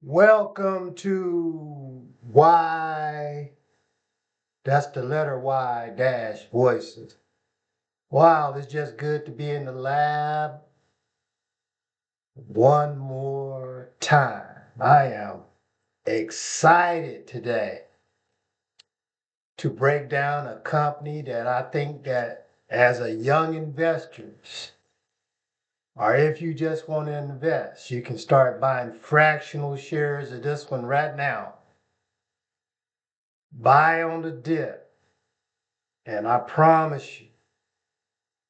Welcome to Y, that's the letter Y dash voices. Wow, it's just good to be in the lab one more time. I am excited today to break down a company that I think that as a young investor, or if you just want to invest, you can start buying fractional shares of this one right now. Buy on the dip. And I promise you,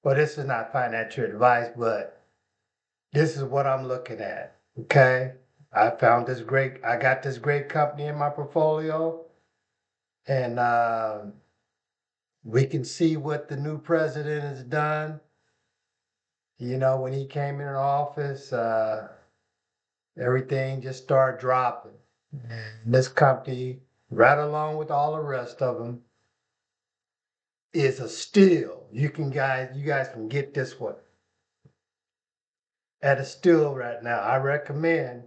well, this is not financial advice, but this is what I'm looking at. Okay. I got this great company in my portfolio, and we can see what the new president has done. You know, when he came in office, everything just started dropping. And this company, right along with all the rest of them, is a steal. You guys can get this one at a steal right now. I recommend.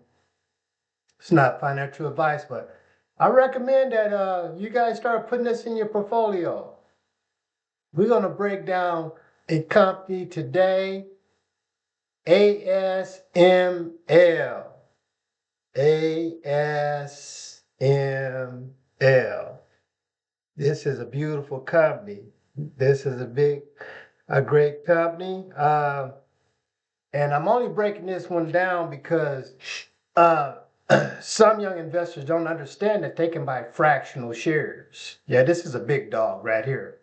It's not financial advice, but I recommend that you guys start putting this in your portfolio. We're going to break down a company today, ASML. ASML. This is a beautiful company. This is a great company. And I'm only breaking this one down because uh, some young investors don't understand that they can buy fractional shares. Yeah, this is a big dog right here.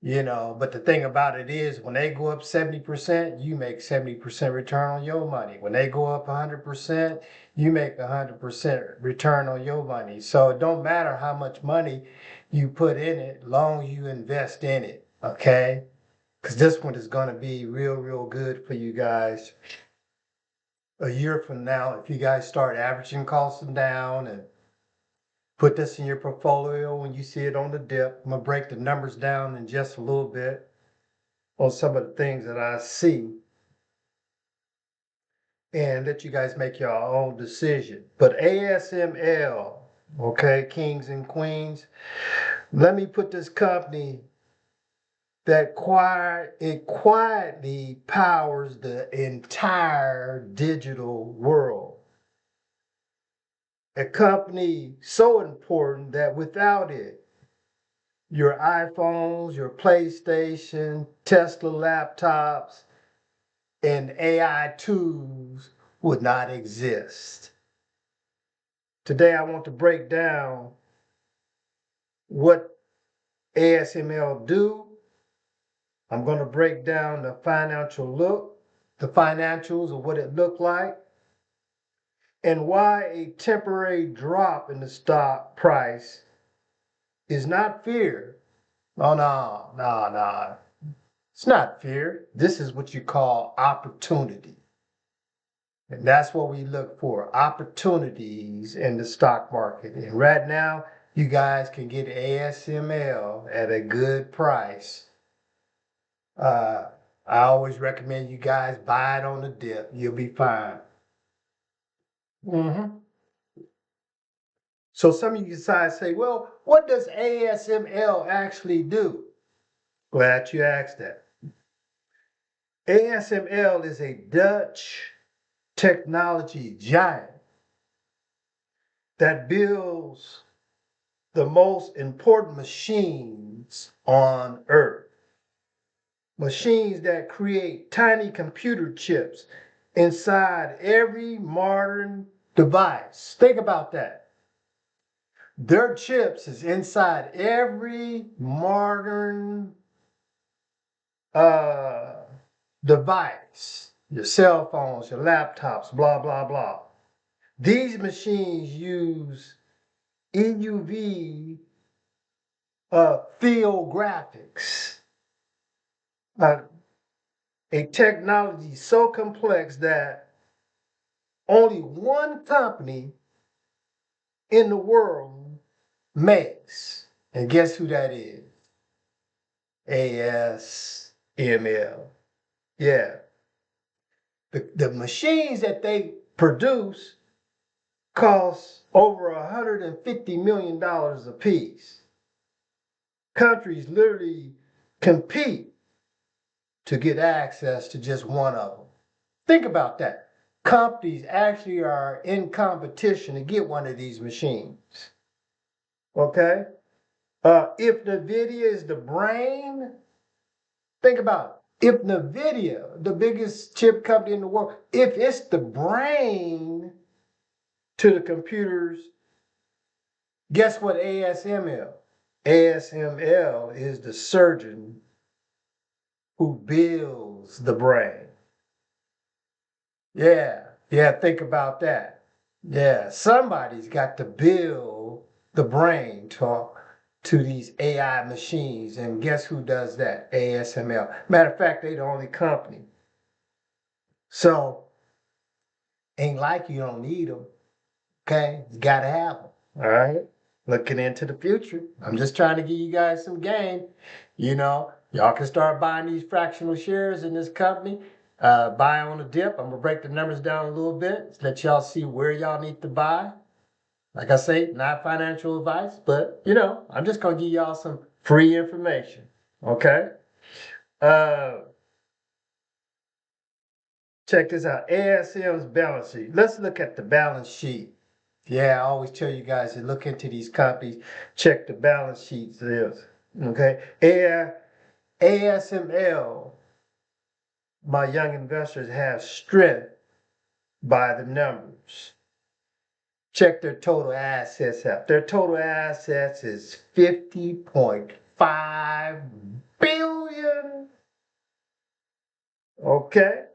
You know, but the thing about it is when they go up 70%, you make 70% return on your money. When they go up 100%, you make 100% return on your money. So it don't matter how much money you put in it, long you invest in it, okay? Because this one is going to be real good for you guys a year from now if you guys start averaging costs down and put this in your portfolio when you see it on the dip. I'm going to break the numbers down in just a little bit on some of the things that I see and let you guys make your own decision. But ASML, okay, kings and queens, let me put this company that quietly powers the entire digital world. A company so important that without it, your iPhones, your PlayStation, Tesla laptops, and AI tools would not exist. Today, I want to break down what ASML do. I'm going to break down the financials of what it looked like, and why a temporary drop in the stock price is not fear. Oh, no. It's not fear. This is what you call opportunity. And that's what we look for, opportunities in the stock market. And right now, you guys can get ASML at a good price. Uh, I always recommend you guys buy it on the dip. You'll be fine. hmm So some of you guys say, well, what does ASML actually do? Glad you asked that. ASML is a Dutch technology giant that builds the most important machines on earth. Machines that create tiny computer chips inside every modern device. Think about that. Their chips is inside every modern uh, device. Your cell phones, your laptops, blah, blah, blah. These machines use EUV field graphics, uh, a technology so complex that only one company in the world makes. And guess who that is? ASML. Yeah. The machines that they produce costs over $150 million a piece. Countries literally compete to get access to just one of them. Think about that. Companies actually are in competition to get one of these machines. Okay? If NVIDIA is the brain, think about it. If NVIDIA, the biggest chip company in the world, if it's the brain to the computers, guess what ASML? ASML is the surgeon who builds the brain. Yeah, think about that. Yeah, somebody's got to build the brain to these AI machines. And guess who does that? ASML. Matter of fact, they're the only company. So, ain't like you don't need them. Okay? You got to have them. All right? Looking into the future. I'm just trying to give you guys some game. Y'all can start buying these fractional shares in this company. Buy on the dip. I'm going to break the numbers down a little bit. Let y'all see where y'all need to buy. Like I say, not financial advice, but I'm just gonna give y'all some free information. Okay. Uh, Check this out. ASM's balance sheet. Let's look at the balance sheet. Yeah, I always tell you guys to look into these companies, check the balance sheets. Okay. ASML, my young investors have strength by the numbers. Check their total assets out. Their total assets is 50.5 billion. Okay.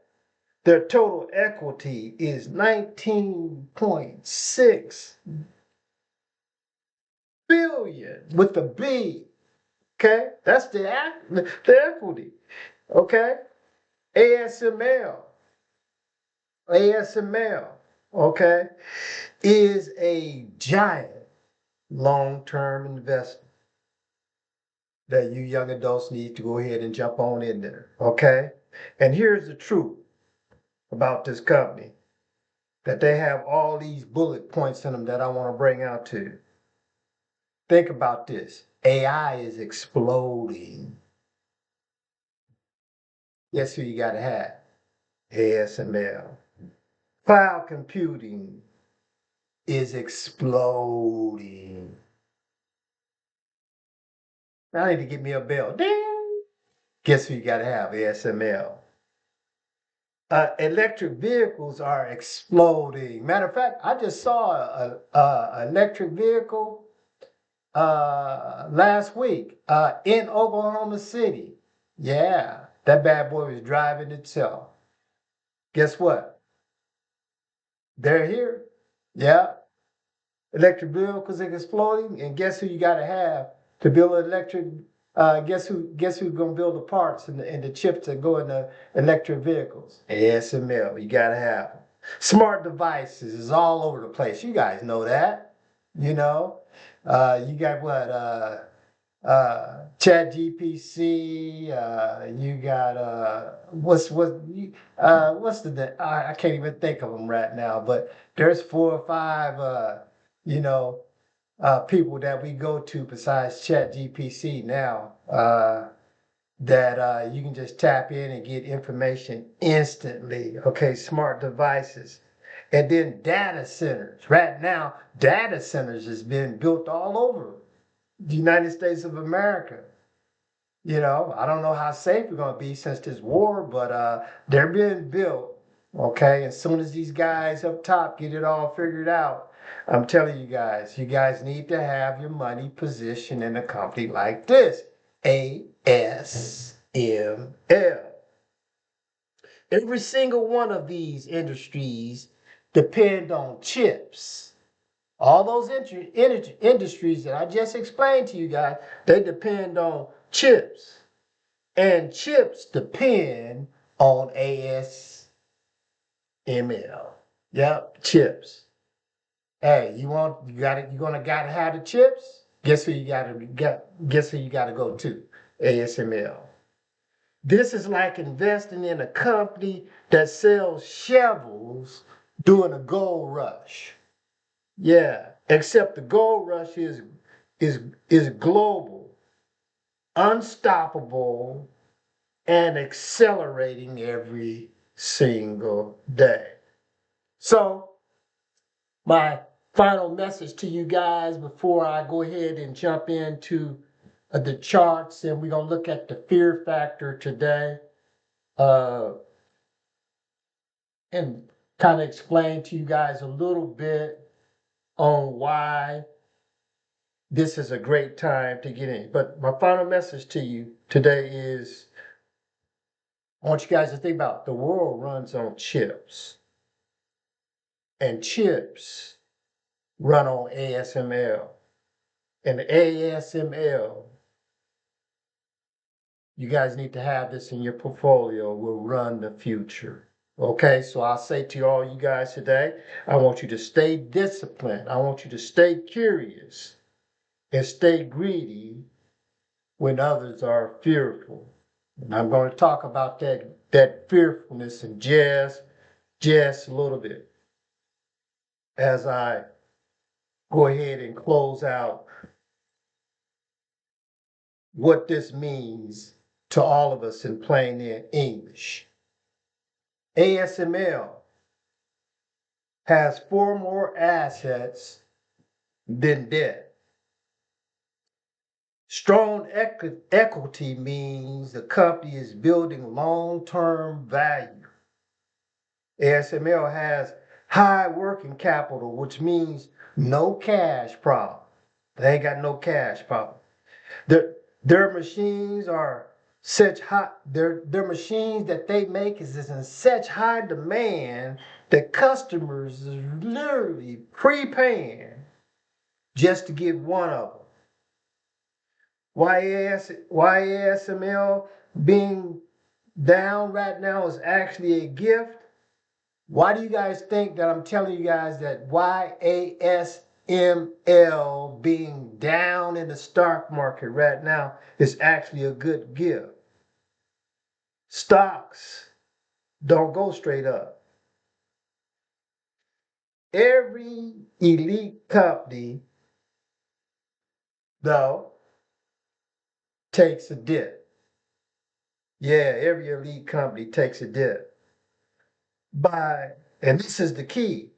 Their total equity is 19.6 billion with a B. Okay. That's the equity. Okay. ASML. ASML. Okay. Is a giant long-term investment that you young adults need to go ahead and jump on in there, okay? And here's the truth about this company, that they have all these bullet points in them that I want to bring out to you. Think about this. AI is exploding. Guess who you got to have? ASML. Cloud computing is exploding. I need to get me a bell. Ding! Guess who you got to have? ASML. Electric vehicles are exploding. Matter of fact, I just saw an electric vehicle last week in Oklahoma City. Yeah, that bad boy was driving itself. Guess what? They're here. Yeah, electric vehicles are exploding, and guess who you got to have to build an electric? Guess who's gonna build the parts and the chips that go in the electric vehicles? ASML. You gotta have them. Smart devices is all over the place. You guys know that. You got what? Chat GPC. You got what's I can't even think of them right now. But there's 4 or 5. You know people that we go to besides Chat GPC now, that you can just tap in and get information instantly. Okay, smart devices. And then data centers. Right now, data centers has been built all over the United States of America. I don't know how safe we're going to be since this war, but they're being built. Okay, as soon as these guys up top get it all figured out, I'm telling you guys need to have your money positioned in a company like this, ASML. Every single one of these industries depend on chips. All those industries that I just explained to you guys, they depend on chips. And chips depend on ASML. Yep, chips. Hey, you're gonna have the chips? Guess who you gotta go to? ASML. This is like investing in a company that sells shovels during a gold rush. Yeah, except the gold rush is is global, unstoppable, and accelerating every single day. So, my final message to you guys before I go ahead and jump into the charts, and we're going to look at the fear factor today, uh, and kind of explain to you guys a little bit on why this is a great time to get in. But my final message to you today is I want you guys to think about the world runs on chips, and chips run on ASML. And ASML, you guys need to have this in your portfolio, will run the future. Okay, so I'll say to all you guys today, I want you to stay disciplined. I want you to stay curious and stay greedy when others are fearful. And I'm going to talk about that fearfulness in just a little bit as I go ahead and close out what this means to all of us in plain English. ASML has four more assets than debt. Strong equity means the company is building long-term value. ASML has high working capital, which means no cash problem. They ain't got no cash problem. Their machines are such high, their machines that they make is in such high demand that customers is literally prepaying just to get one of them. Why ASML being down right now is actually a gift. Why do you guys think that I'm telling you guys that YASML being down in the stock market right now is actually a good gift? Stocks don't go straight up. Every elite company, though, takes a dip. Yeah, every elite company takes a dip. And this is the key,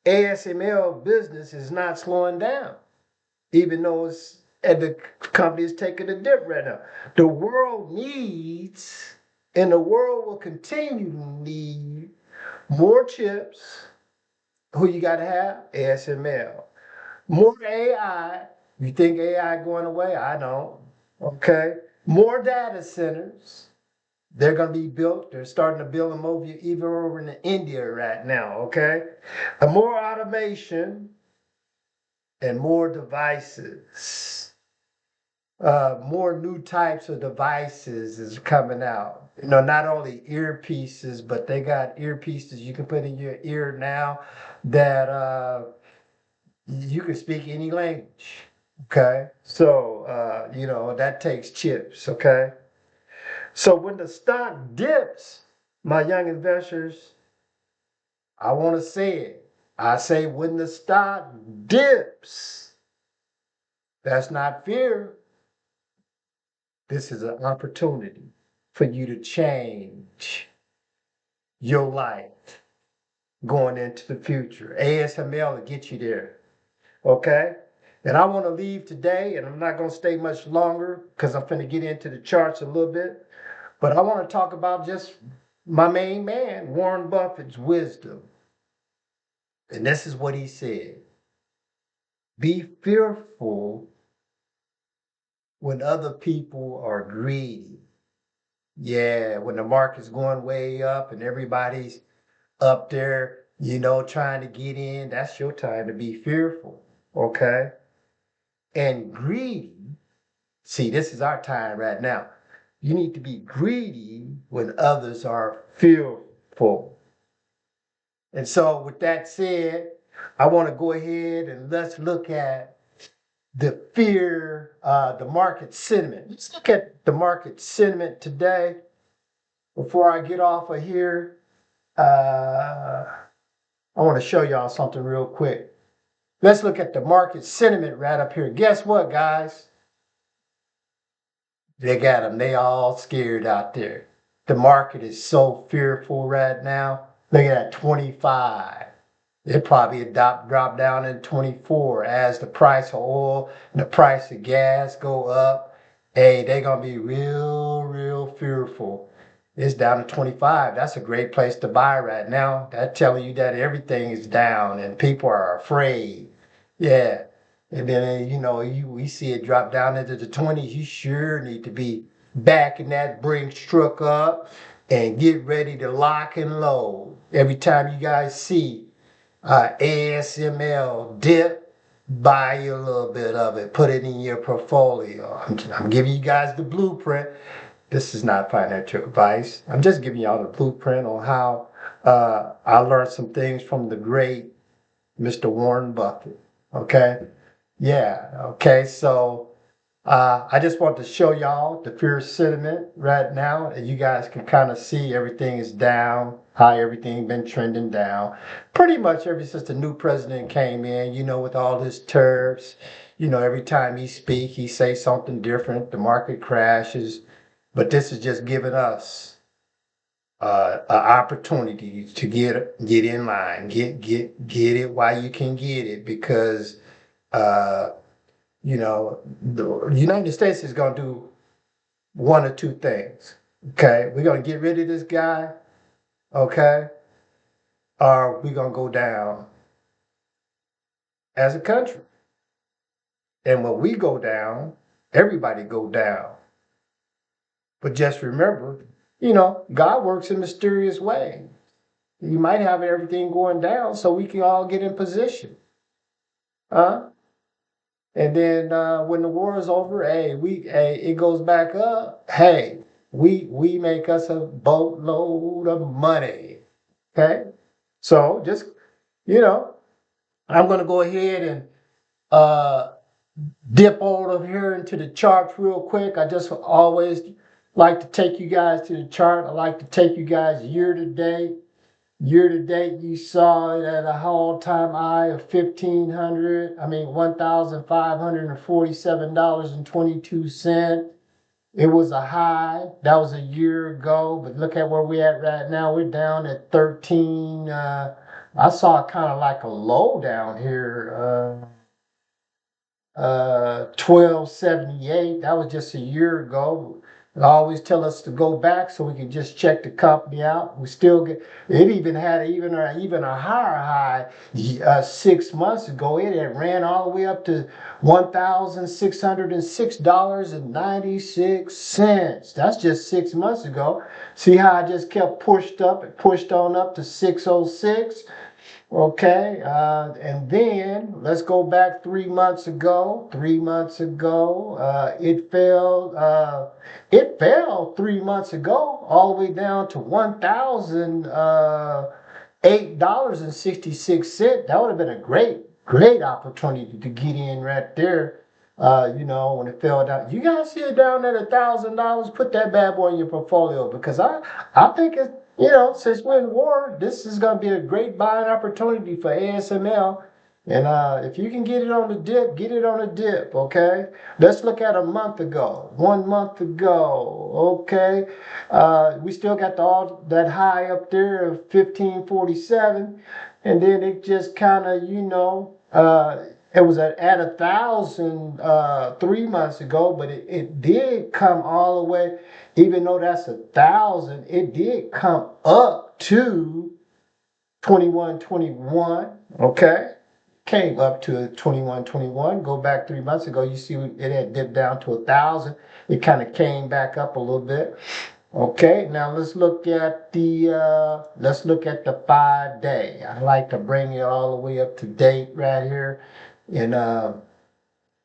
ASML business is not slowing down, even though the company is taking a dip right now. The world needs, and the world will continue to need more chips. Who you got to have? ASML. More AI. You think AI going away? I don't. Okay. More data centers. They're going to be built. They're starting to build them over even over in India right now. Okay. More automation and more devices. More new types of devices is coming out. You know, not only earpieces, but they got earpieces you can put in your ear now that you can speak any language. Okay, so you know that takes chips. Okay, so when the stock dips, my young investors, I want to say it. I say when the stock dips, that's not fear. This is an opportunity for you to change your life going into the future. ASML will get you there. Okay? And I want to leave today, and I'm not going to stay much longer because I'm going to get into the charts a little bit. But I want to talk about just my main man, Warren Buffett's wisdom. And this is what he said: be fearful when other people are greedy. Yeah, when the market's going way up and everybody's up there, you know, trying to get in, that's your time to be fearful. Okay? And greedy, see, this is our time right now. You need to be greedy when others are fearful. And so, with that said, I want to go ahead and let's look at the market sentiment. Let's look at the market sentiment today. Before I get off of here, I want to show y'all something real quick. Let's look at the market sentiment right up here. Guess what, guys? They got them. They all scared out there. The market is so fearful right now. Look at that, 25. It probably drop down in 24 as the price of oil and the price of gas go up. Hey, they're gonna be real fearful. It's down to 25. That's a great place to buy right now. That's telling you that everything is down and people are afraid. Yeah. And then we see it drop down into the 20s. You sure need to be backing that Brinks truck up and get ready to lock and load. Every time you guys see ASML dip, buy you a little bit of it, put it in your portfolio. I'm giving you guys the blueprint. This is not financial advice. I'm just giving y'all the blueprint on how I learned some things from the great Mr. Warren Buffett. Okay? Yeah, okay, so I just want to show y'all the fear sentiment right now. And you guys can kind of see everything is down, how everything been trending down. Pretty much ever since the new president came in, with all his tariffs, every time he speak, he say something different. The market crashes. But this is just giving us an opportunity to get in line, get it while you can get it, because uh, the United States is going to do one or two things. Okay, we're going to get rid of this guy. Okay, or we're going to go down as a country. And when we go down, everybody go down. But just remember, God works in mysterious ways. You might have everything going down so we can all get in position. Huh? And then when the war is over, it goes back up. Hey, we make us a boatload of money. Okay, so just I'm gonna go ahead and uh, dip over here into the charts real quick. I just always like to take you guys to the chart. I like to take you guys year to date. Year to date, you saw it at a all-time high of $1,547.22. It was a high. That was a year ago, but look at where we're at right now. We're down at 13. I saw kind of like a low down here. 1278. That was just a year ago. They always tell us to go back so we can just check the company out. We still get it. Even had even a higher high 6 months ago. It had ran all the way up to $1,606.96. That's just 6 months ago. See how I just kept pushed up and pushed on up to 606. Okay, and then let's go back 3 months ago. 3 months ago, it fell. It fell 3 months ago, all the way down to $1,008.66. That would have been a great opportunity to get in right there. When it fell down, you guys see it down at $1,000. Put that bad boy in your portfolio, because I think it's since we're in war, this is going to be a great buying opportunity for ASML. And if you can get it on the dip, get it on the dip, okay? Let's look at a month ago, 1 month ago, okay? We still got all that high up there of 1547. And then it just kind of, it was at 1,000 3 months ago, but it did come all the way. Even though that's 1,000, it did come up to 2121. Okay, came up to 2121. Go back 3 months ago, you see it had dipped down to 1,000. It kind of came back up a little bit. Okay, now let's look at the 5 day. I like to bring it all the way up to date right here, and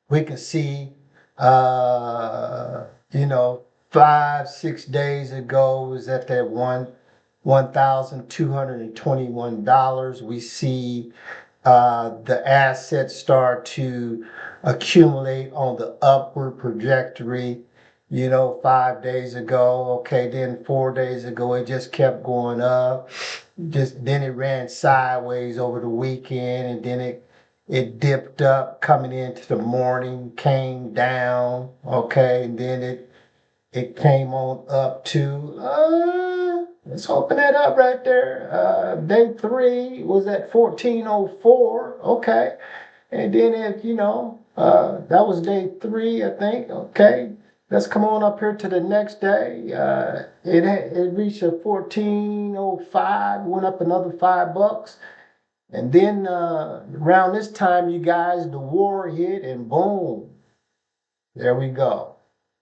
we can see, you know, 5, 6 days ago was at that $1,221. We see the assets start to accumulate on the upward trajectory. 5 days ago, okay, then 4 days ago, it just kept going up. Then it ran sideways over the weekend, and then It dipped up coming into the morning, came down, okay, and then it came on up to let's open that up right there. Day three was at 1404. Okay. And then if that was day three, I think. Okay. Let's come on up here to the next day. It reached a 1405, went up another $5. And then around this time, you guys, the war hit and boom, there we go.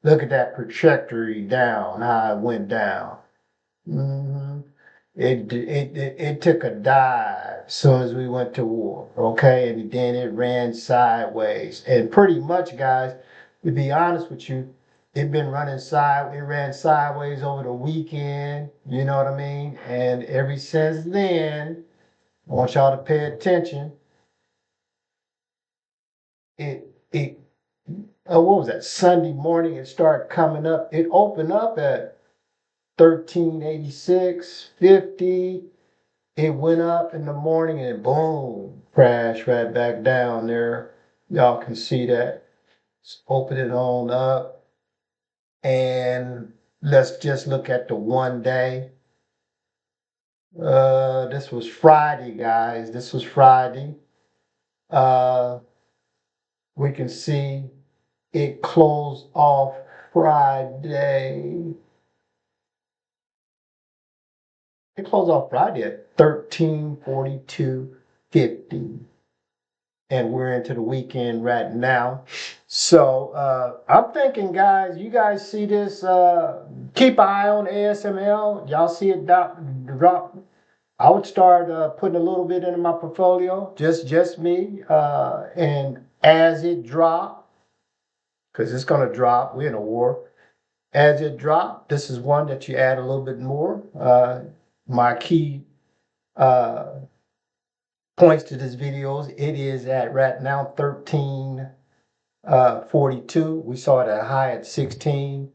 Look at that trajectory down, how it went down. hmm it took a dive as soon as we went to war, okay? And then it ran sideways. And pretty much, guys, to be honest with you, it ran sideways over the weekend, you know what I mean? And ever since then, I want y'all to pay attention. It what was that? Sunday morning, it started coming up. It opened up at 1386.50. It went up in the morning and boom, crashed right back down there. Y'all can see that. Let's open it on up. And let's just look at the one day. This was Friday, guys. This was Friday. Uh, we can see it closed off Friday. It closed off Friday at 1342.50. And we're into the weekend right now. So I'm thinking, guys, you guys see this. Keep an eye on ASML. Y'all see it drop. I would start putting a little bit into my portfolio, just me. And as it drop, because it's going to drop, we're in a war. As it drop, this is one that you add a little bit more. My key points to this videos, it is at right now 1342. We saw it at a high at 16.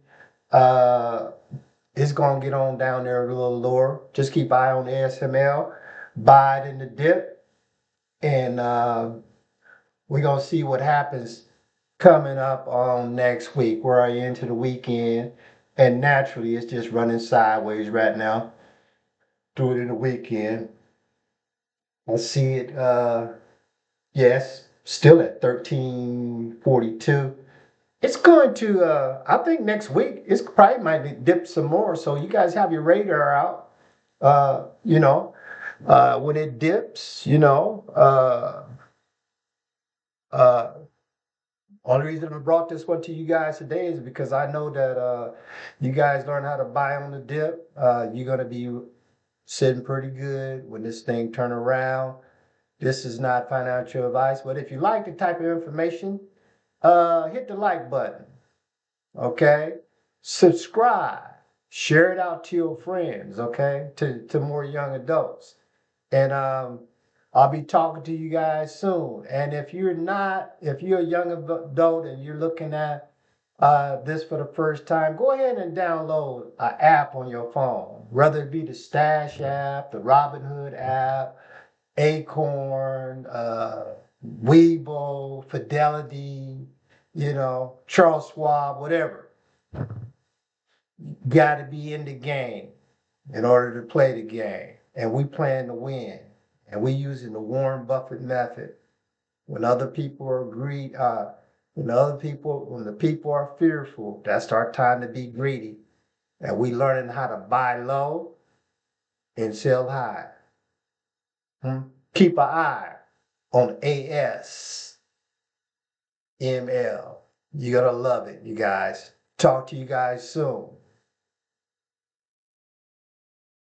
It's gonna get on down there a little lower. Just keep eye on ASML, buy it in the dip, and we're gonna see what happens coming up on next week. We're into the weekend, and naturally it's just running sideways right now. Do it in the weekend. I see it. Yes, still at 1342. It's going to, I think next week, it's probably might dip some more. So you guys have your radar out. When it dips, uh, only reason I brought this one to you guys today is because I know that you guys learn how to buy on the dip. You're going to be sitting pretty good when this thing turn around. This is not financial advice, but if you like the type of information, hit the like button, okay? Subscribe, share it out to your friends, okay? To more young adults. And I'll be talking to you guys soon. And if you're a young adult and you're looking at this for the first time, go ahead and download an app on your phone, whether it be the Stash app, the Robinhood app, Acorn, Weibo, Fidelity, Charles Schwab, whatever. Got to be in the game in order to play the game. And we plan to win. And we using the Warren Buffett method. When other people are when the people are fearful, that's our time to be greedy. And we learning how to buy low and sell high. Keep an eye on ASML. You're going to love it, you guys. Talk to you guys soon.